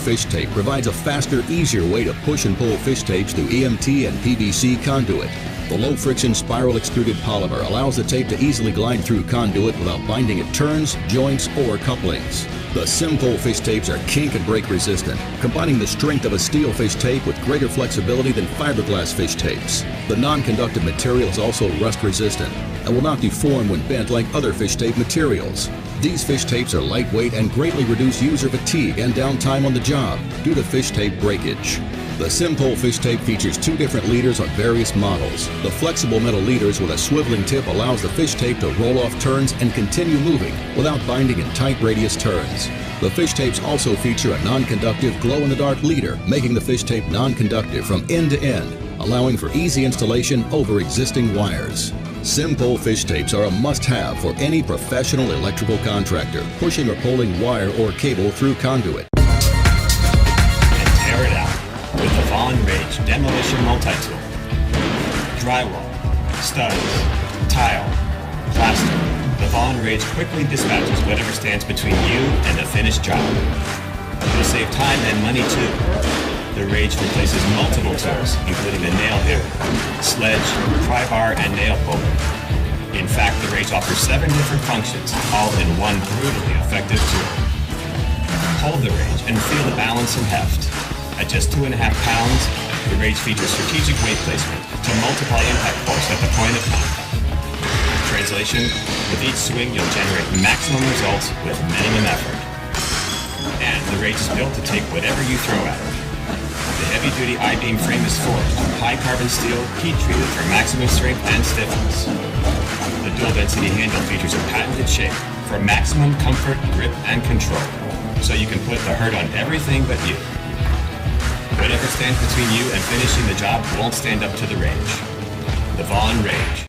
fish tape provides a faster, easier way to push and pull fish tapes through EMT and PVC conduit. The low-friction spiral extruded polymer allows the tape to easily glide through conduit without binding at turns, joints, or couplings. The Sim-Pull fish tapes are kink and break resistant, combining the strength of a steel fish tape with greater flexibility than fiberglass fish tapes. The non-conductive material is also rust resistant and will not deform when bent like other fish tape materials. These fish tapes are lightweight and greatly reduce user fatigue and downtime on the job due to fish tape breakage. The Sim-Pull fish tape features 2 different leaders on various models. The flexible metal leaders with a swiveling tip allows the fish tape to roll off turns and continue moving without binding in tight radius turns. The fish tapes also feature a non-conductive glow-in-the-dark leader, making the fish tape non-conductive from end to end, allowing for easy installation over existing wires. Sim-Pull fish tapes are a must-have for any professional electrical contractor pushing or pulling wire or cable through conduit. And tear it out with the Vaughan Rage Demolition Multi-Tool. Drywall, studs, tile, plaster. The Vaughan Rage quickly dispatches whatever stands between you and the finished job. It'll save time and money too. The Rage replaces multiple tools, including the nail hammer, sledge, pry bar, and nail puller. In fact, the Rage offers 7 different functions, all in one brutally effective tool. Hold the Rage and feel the balance and heft. At just 2.5 pounds, the Rage features strategic weight placement to multiply impact force at the point of contact. Translation: with each swing, you'll generate maximum results with minimum effort. And the Rage is built to take whatever you throw at it. The heavy-duty I-beam frame is forged from high-carbon steel, heat-treated for maximum strength and stiffness. The dual-density handle features a patented shape for maximum comfort, grip, and control, so you can put the hurt on everything but you. Whatever stands between you and finishing the job won't stand up to the Rage. The Vaughan Rage.